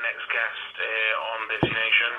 next guest on Busy Nation.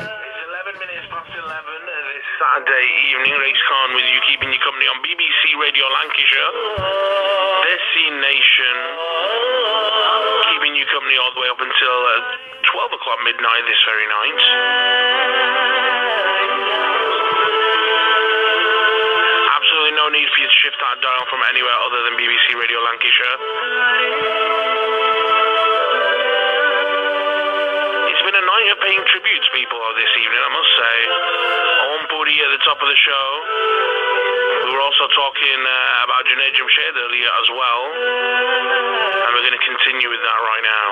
It's 11 minutes past 11 this Saturday evening. Raees with you, keeping you company on BBC Radio Lancashire. Busy Nation, keeping you company all the way up until 12 o'clock midnight this very night. Absolutely no need for you to shift that dial from anywhere other than BBC Radio Lancashire. It's been a night of paying tribute to people this evening, I must say. Om Puri at the top of the show. We were also talking about Najam Sheraz earlier as well. And we're going to continue with that right now.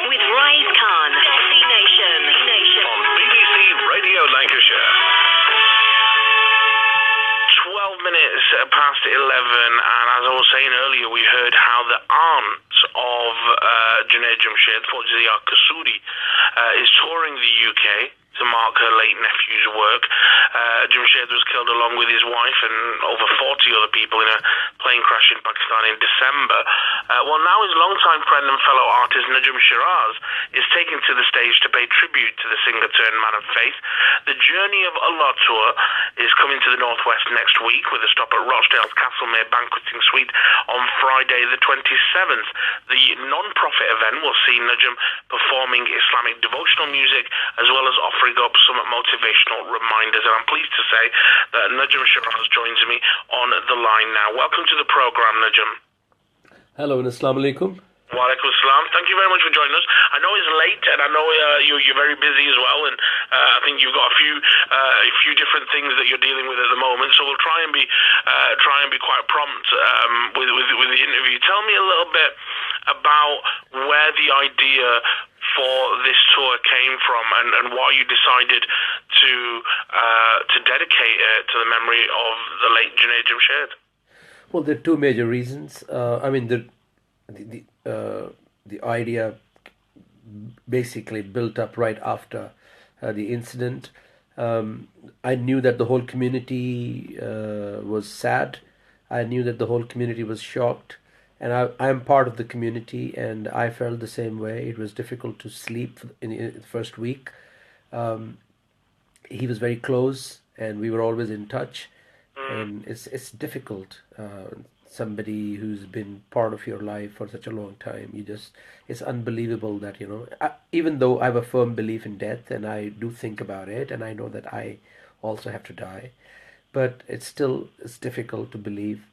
With Raees Khan. Busy Nation. On BBC Radio Lancashire. 12 minutes past 11, and as I was saying earlier, we heard how the aunt of Najam Sheraz, Fawzia Kasuri, is touring the UK to mark her late nephew's work. Najam Sheraz was killed along with his wife and over 40 other people in a plane crash in Pakistan in December. Well, now his longtime friend and fellow artist Najam Sheraz is taken to the stage to pay tribute to the singer turned man of faith. The Journey of Allah tour is coming to the Northwest next week with a stop at Rochdale's Castlemere Banqueting Suite on Friday the 27th. The non-profit event will see Najam performing Islamic devotional music as well as offering up some motivational reminders. And I'm pleased to say that Najam Sheraz joins me on the line now. Welcome to the program, Najam. Hello and Assalamu alaikum. Wa alaikum salam. Thank you very much for joining us. I know it's late, and I know you're very busy as well, and I think you've got a few different things that you're dealing with at the moment. So we'll try and be quite prompt with the interview. Tell me a little bit about where the idea for this tour came from, and why you decided to dedicate it to the memory of the late Najam Sheraz. Well, there are two major reasons. The idea basically built up right after the incident. I knew that the whole community was sad. I knew that the whole community was shocked. And I am part of the community, and I felt the same way. It was difficult to sleep in the first week. He was very close, and we were always in touch. And it's difficult. Somebody who's been part of your life for such a long time, it's unbelievable that, even though I have a firm belief in death, and I do think about it, and I know that I also have to die, but it's difficult to believe.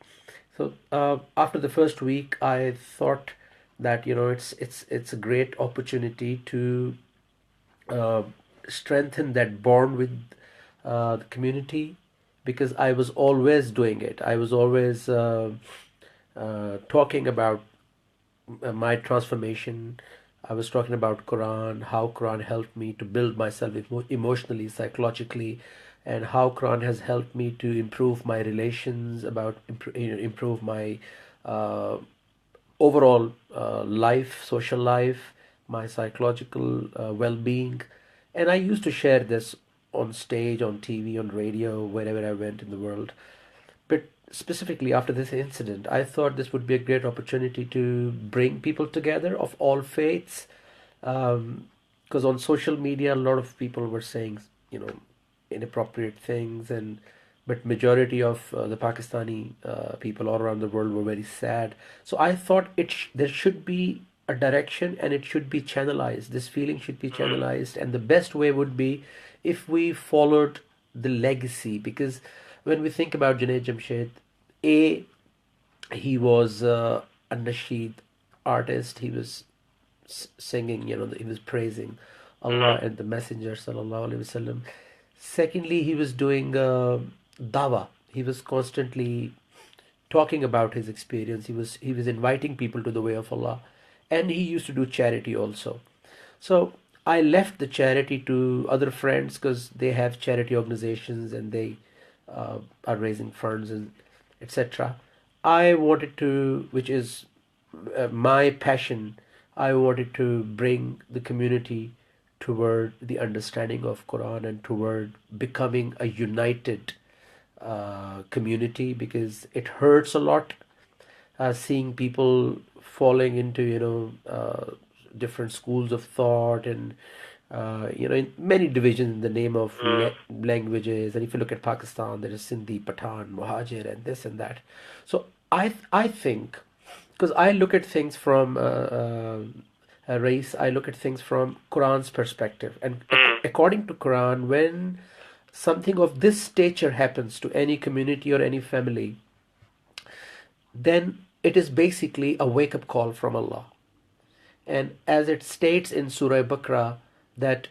So after the first week, I thought that it's a great opportunity to strengthen that bond with the community, because I was always doing it. I was always talking about my transformation. I was talking about Quran, how Quran helped me to build myself emotionally, psychologically, and how Quran has helped me to improve my relations, improve my overall life, social life, my psychological well-being. And I used to share this on stage, on TV, on radio, wherever I went in the world. But specifically after this incident, I thought this would be a great opportunity to bring people together of all faiths. Because on social media, a lot of people were saying, inappropriate things, but majority of the Pakistani people all around the world were very sad. So I thought there should be a direction, and it should be channelized. This feeling should be channelized, and the best way would be if we followed the legacy. Because when we think about Najam Sheraz, he was a nasheed artist. He was singing, he was praising Allah and the Messenger sallallahu alaihi wasallam. Secondly, he was doing dawah. He was constantly talking about his experience. He was inviting people to the way of Allah, and he used to do charity also. So I left the charity to other friends, because they have charity organizations and they are raising funds and etc. I wanted to, which is my passion, I wanted to bring the community toward the understanding of Quran and toward becoming a united community, because it hurts a lot seeing people falling into different schools of thought, and in many divisions in the name of languages. And if you look at Pakistan, there is Sindhi, Pathan, Muhajir, and this and that. So I think, because I look at things from race, I look at things from Quran's perspective, and according to Quran, when something of this stature happens to any community or any family, then it is basically a wake-up call from Allah. And as it states in Surah Baqarah, that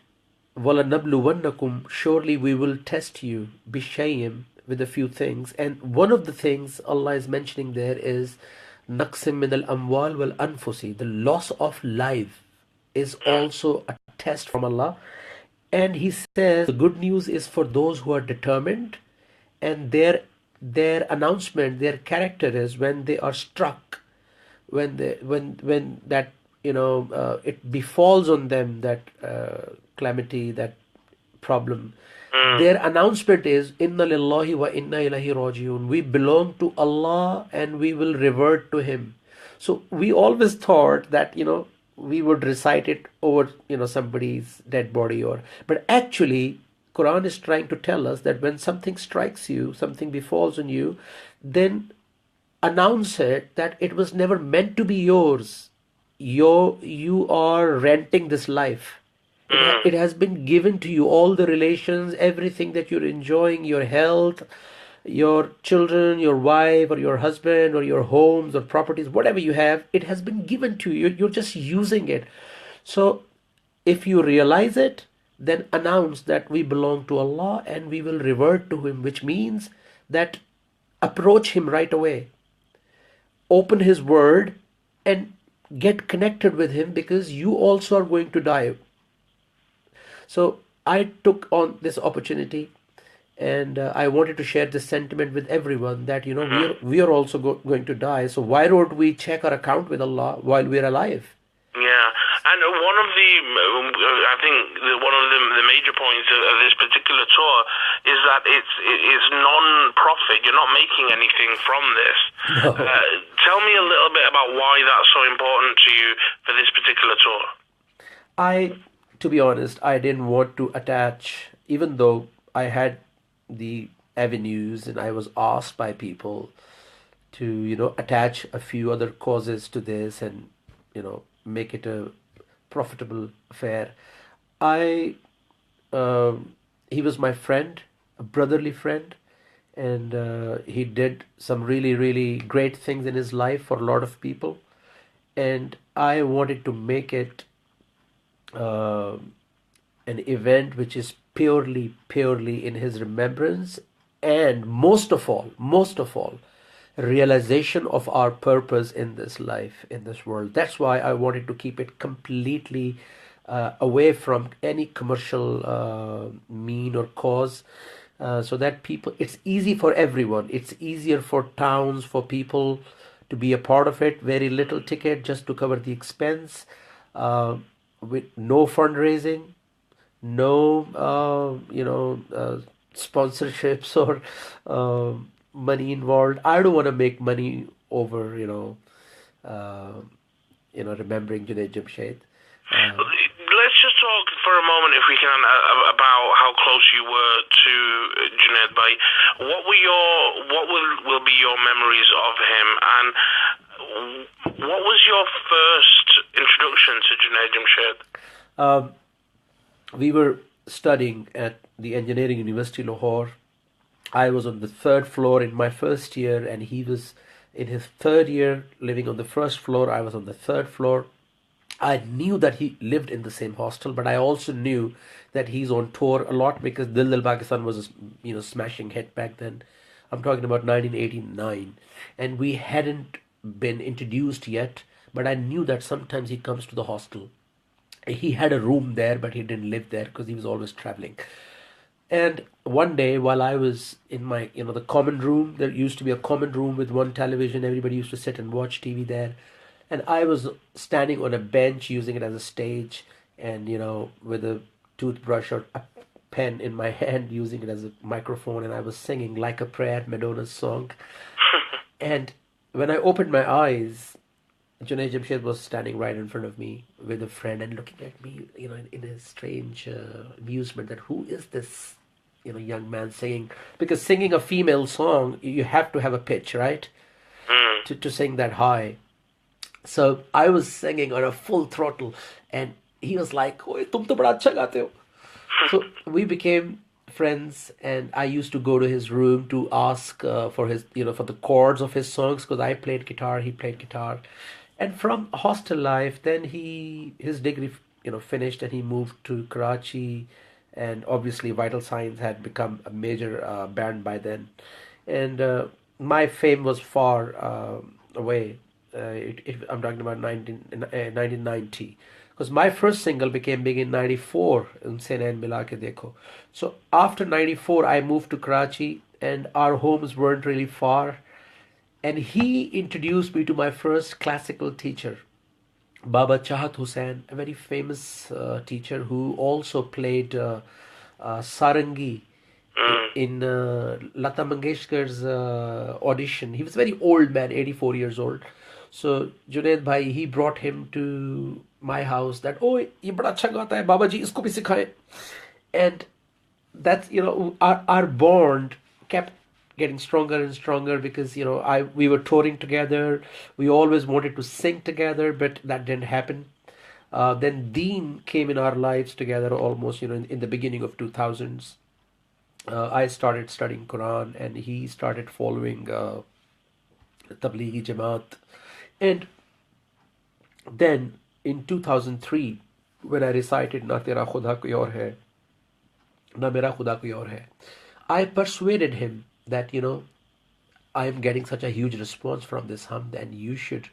وَلَنَبْلُوَنَّكُمْ, surely we will test you, بِشَيْءٍ, with a few things. And one of the things Allah is mentioning there is نَقْسٍ مِنَ الْأَمْوَالِ وَالْأَنفُسِ, the loss of life is also a test from Allah. And He says the good news is for those who are determined, and their announcement, their character is when they are struck, when that it befalls on them, that calamity, that problem. Their announcement is Inna lillahi wa inna ilahi rajiun. We belong to Allah and we will revert to Him. So we always thought that we would recite it over somebody's dead body, but actually Quran is trying to tell us that when something strikes you, something befalls on you, then announce it that it was never meant to be yours. You are renting this life. It has been given to you, all the relations, everything that you're enjoying, your health, your children, your wife or your husband or your homes or properties, whatever you have, it has been given to you. You're just using it. So if you realize it, then announce that we belong to Allah and we will revert to Him, which means that approach Him right away. Open His word and get connected with Him, because you also are going to die. So I took on this opportunity, and I wanted to share this sentiment with everyone that we are also going to die. So why don't we check our account with Allah while we're alive? Yeah, and one of the major points of this particular tour is that it's non-profit. You're not making anything from this. No. Tell me a little bit about why that's so important to you for this particular tour. To be honest, I didn't want to attach, even though I had the avenues and I was asked by people to attach a few other causes to this and make it a profitable affair. He was my friend, a brotherly friend, and he did some really, really great things in his life for a lot of people, and I wanted to make it an event which is purely in his remembrance, and most of all, realization of our purpose in this life, in this world. That's why I wanted to keep it completely away from any commercial mean or cause, so that it's easy for everyone. It's easier for towns, for people to be a part of it. Very little ticket just to cover the expense, with no fundraising, no sponsorships or money involved. I don't want to make money over remembering Junaid Jamshed. Let's just talk for a moment, if we can, about how close you were to Junaid Bhai. What will be your memories of him, and what was your first introduction to Junaid Jamshed? We were studying at the Engineering University Lahore. I was on the third floor in my first year, and he was in his third year living on the first floor. I was on the third floor. I knew that he lived in the same hostel, but I also knew that he's on tour a lot, because Dil Dil Pakistan was a smashing hit back then. I'm talking about 1989, and we hadn't been introduced yet, but I knew that sometimes he comes to the hostel. He had a room there, but he didn't live there because he was always traveling. And one day, while I was in my, the common room, there used to be a common room with one television. Everybody used to sit and watch TV there. And I was standing on a bench using it as a stage. and with a toothbrush or a pen in my hand, using it as a microphone, and I was singing Like a Prayer, Madonna's song. And when I opened my eyes, Junaid Jamshed was standing right in front of me with a friend and looking at me, in a strange amusement that who is this, young man singing? Because singing a female song, you have to have a pitch, right? To sing that high. So I was singing on a full throttle, and he was like, "Oye, tum to bada acha gaate ho." So we became friends, and I used to go to his room to ask for his, for the chords of his songs, because I played guitar, he played guitar. And from hostel life, then his degree, finished, and he moved to Karachi, and obviously Vital Signs had become a major band by then, and my fame was far away. I'm talking about 1990, because my first single became big in 94, Unse Nain Mila Ke Dekho. So after 94, I moved to Karachi, and our homes weren't really far, and he introduced me to my first classical teacher, Baba Chahat Hussain, a very famous teacher who also played sarangi in Lata Mangeshkar's audition. He was a very old man, 84 years old. So Junaid Bhai, he brought him to my house that, "Oh, ye bada acha gaata hai, Baba ji, isko bhi sikhaye." And that's, our bond kept getting stronger and stronger, because we were touring together. We always wanted to sing together, but that didn't happen. Then Deen came in our lives together almost, in the beginning of 2000s. I started studying Quran, and he started following Tablighi Jamaat. And then in 2003, when I recited "Na Tera Khuda Koi Aur Hai, Na Mera Khuda Koi Aur Hai," I persuaded him that, I am getting such a huge response from this hamd, and you should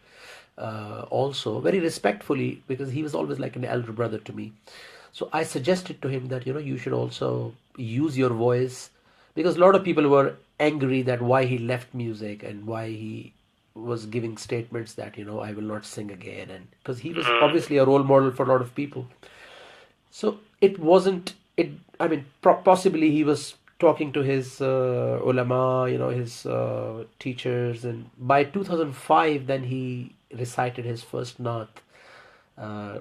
also, very respectfully, because he was always like an elder brother to me. So I suggested to him that, you should also use your voice, because a lot of people were angry that why he left music, and why he was giving statements that, I will not sing again, and because he was obviously a role model for a lot of people. So it wasn't it. I mean, possibly he was talking to his ulama, his teachers, and by 2005, then he recited his first naat,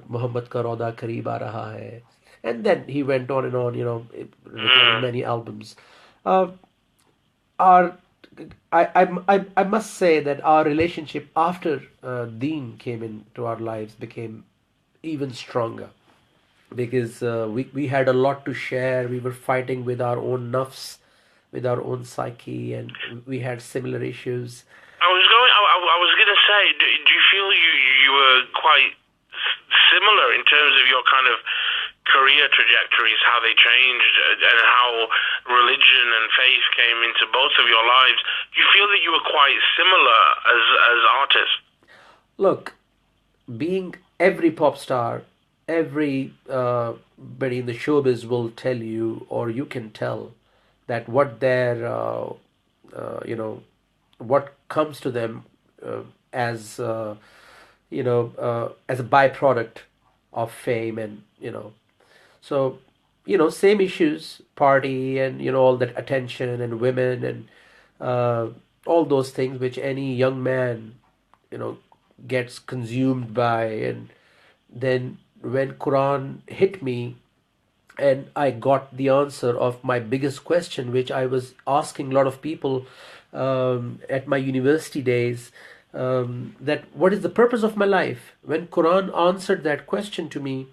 Muhammad ka Rauda Kareeb aa raha hai, and then he went on and on, recording many albums. Our I must say that our relationship after Deen came into our lives became even stronger, because we had a lot to share. We were fighting with our own nafs, with our own psyche, and we had similar issues. I was going to say, do you feel you were quite similar in terms of your kind of career trajectories, how they changed, and how religion and faith came into both of your lives? Do you feel that you were quite similar as artists? Look, being every pop star, everybody in the showbiz will tell you, or you can tell, that what their what comes to them as as a byproduct of fame, and so same issues, party, and all that attention, and women, and all those things which any young man gets consumed by. And then when Quran hit me, and I got the answer of my biggest question, which I was asking a lot of people at my university days, that what is the purpose of my life? When Quran answered that question to me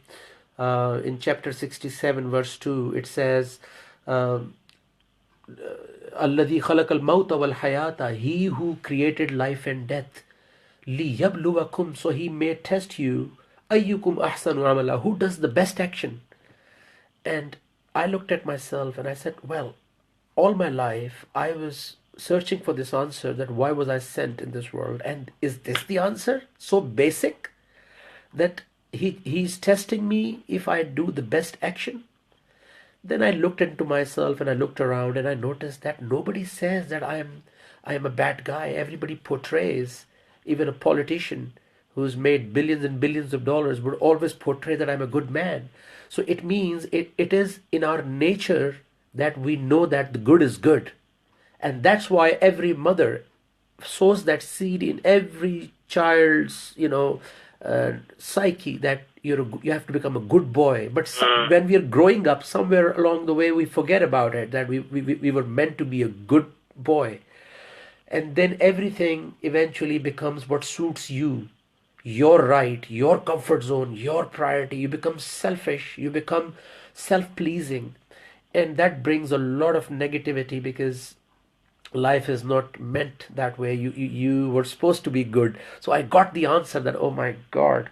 in chapter 67, verse 2, it says, Alladhi khalaqal mawta wal hayata, he who created life and death, liyabluwakum, so he may test you, ayyukum ahsanu amala, who does the best action. And I looked at myself and I said, well, all my life I was searching for this answer, that why was I sent in this world, and is this the answer? So basic that he's testing me if I do the best action. Then I looked into myself and I looked around, and I noticed that nobody says that I am a bad guy. Everybody portrays, even a politician who's made billions and billions of dollars, would always portray that I'm a good man. So it means it is in our nature that we know that the good is good. And that's why every mother sows that seed in every child's, psyche, that you have to become a good boy. But when we are growing up, somewhere along the way, we forget about it, that we were meant to be a good boy. And then everything eventually becomes what suits you, your right, your comfort zone, your priority. You become selfish, you become self pleasing. And that brings a lot of negativity, because life is not meant that way. You were supposed to be good. So I got the answer that, oh my God,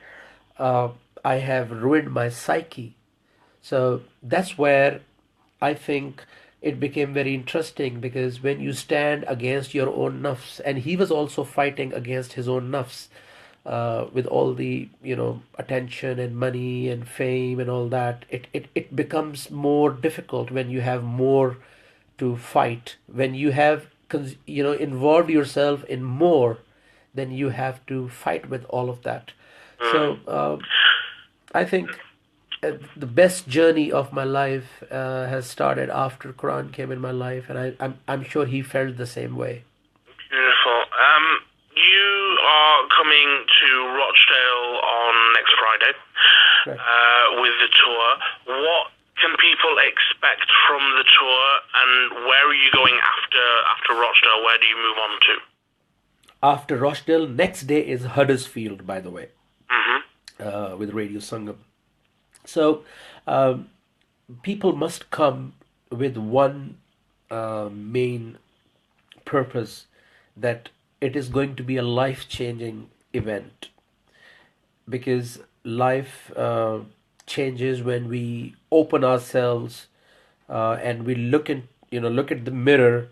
uh, I have ruined my psyche. So that's where I think it became very interesting, because when you stand against your own nafs, and he was also fighting against his own nafs, with all the attention and money and fame and all that, it becomes more difficult when you have more to fight. When you have involved yourself in more, then you have to fight with all of that. So I think the best journey of my life has started after Quran came in my life, and I'm sure he felt the same way. Beautiful. You are coming to Rochdale on next Friday Right. with the tour. What can people expect from the tour, and where are you going after Rochdale? Where do you move on to? After Rochdale, next day is Huddersfield, by the way, Mm-hmm. with Radio Sangam. So um, people must come with one main purpose, that it is going to be a life changing event, because life changes when we open ourselves, and we look at the mirror,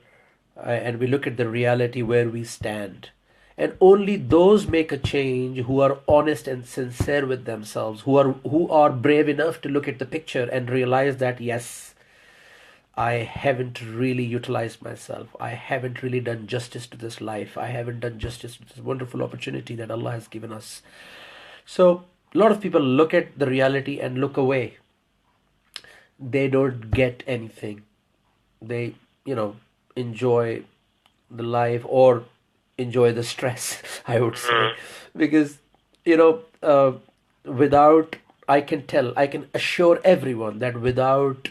and we look at the reality where we stand. And only those make a change who are honest and sincere with themselves, who are brave enough to look at the picture and realize that, yes, I haven't really utilized myself. I haven't really done justice to this life. I haven't done justice to this wonderful opportunity that Allah has given us. So a lot of people look at the reality and look away. They don't get anything. They, enjoy the life, or enjoy the stress, I would say. Because, you know, uh, without, I can assure everyone that without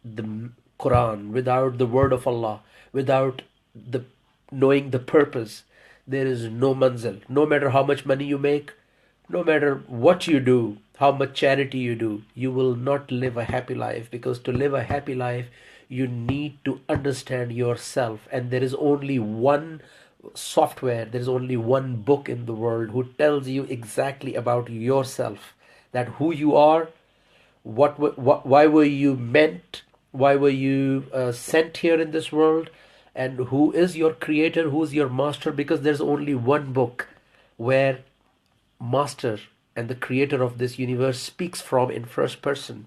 the Quran, without the word of Allah, without the knowing the purpose, there is no manzil. No matter how much money you make, no matter what you do, how much charity you do, you will not live a happy life, because to live a happy life, you need to understand yourself. And there is only one software, there is only one book in the world who tells you exactly about yourself, that who you are, why were you meant, why were you sent here in this world, and who is your creator, who is your master. Because there's only one book where master and the creator of this universe speaks from in first person.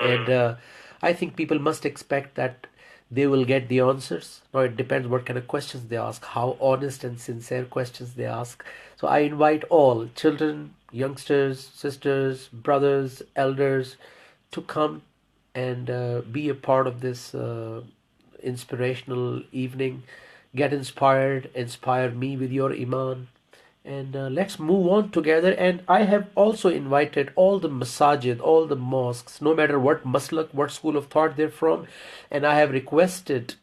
And I think people must expect that they will get the answers. Now it depends what kind of questions they ask, how honest and sincere questions they ask. So I invite all children, youngsters, sisters, brothers, elders to come and be a part of this inspirational evening. Get inspired, inspire me with your iman, and let's move on together. And I have also invited all the masajid, all the mosques, no matter what maslak, what school of thought they're from, and I have requested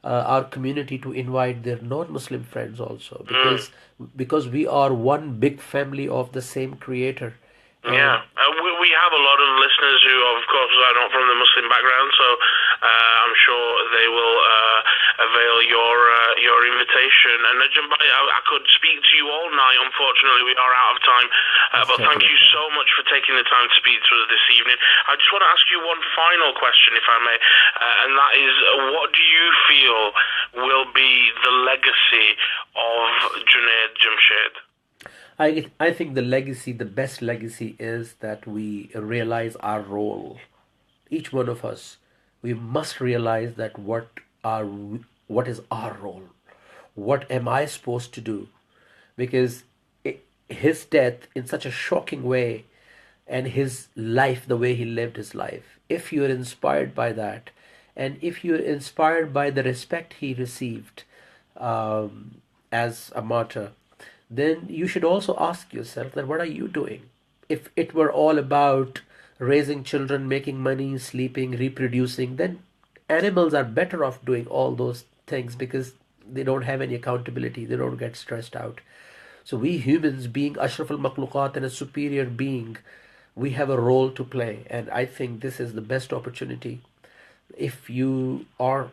our community to invite their non-Muslim friends also, because we are one big family of the same creator. Yeah, we have a lot of listeners who, of course, are not from the Muslim background, so I'm sure they will avail your invitation. And Najam, I could speak to you all night. Unfortunately, we are out of time. But thank you so much for taking the time to speak to us this evening. I just want to ask you one final question, if I may, and that is, what do you feel will be the legacy of Junaid Jamshed? I think the legacy, the best legacy, is that we realize our role. Each one of us, we must realize that what is our role. What am I supposed to do? Because his death in such a shocking way and his life, the way he lived his life, if you're inspired by that, and if you're inspired by the respect he received as a martyr, then you should also ask yourself that what are you doing? If it were all about raising children, making money, sleeping, reproducing, then animals are better off doing all those things because they don't have any accountability, they don't get stressed out. So we humans, being Ashraf al-Makhluqat and a superior being, we have a role to play, and I think this is the best opportunity. If you are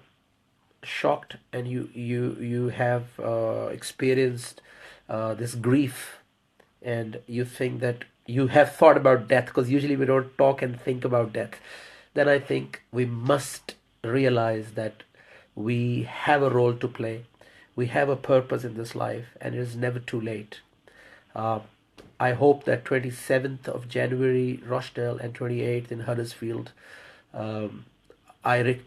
shocked and you have experienced this grief, and you think that you have thought about death, because usually we don't talk and think about death, then I think we must realize that we have a role to play, we have a purpose in this life, and it is never too late. uh, I hope that 27th of January Rochdale and 28th in Huddersfield, um, I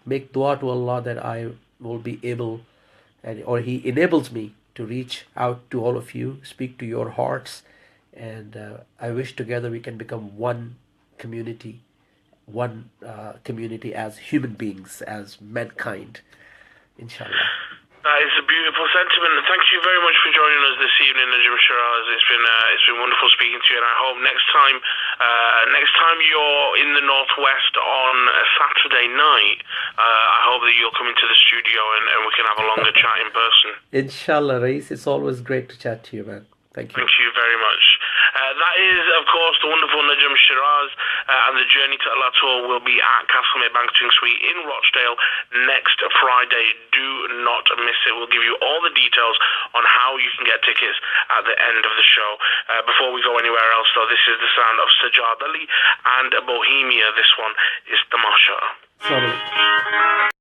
make dua to Allah that I will be able, and or He enables me to reach out to all of you, speak to your hearts, and I wish together we can become community, one community as human beings, as mankind, inshallah. That is a beautiful sentiment. Thank you very much for joining us this evening, Najam Sheraz. It's been wonderful speaking to you, and I hope next time you're in the Northwest on a Saturday night, I hope that you'll come into the studio and we can have a longer chat in person. Inshallah, Raees, it's always great to chat to you, man. Thank you. Thank you very much. That is, of course, the wonderful Najam Sheraz, and the Journey to Allah tour will be at Castlemate Banqueting Suite in Rochdale next Friday. Do not miss it. We'll give you all the details on how you can get tickets at the end of the show. Before we go anywhere else, though, this is the sound of Sajjad Ali and Bohemia. This one is Tamasha. Sorry.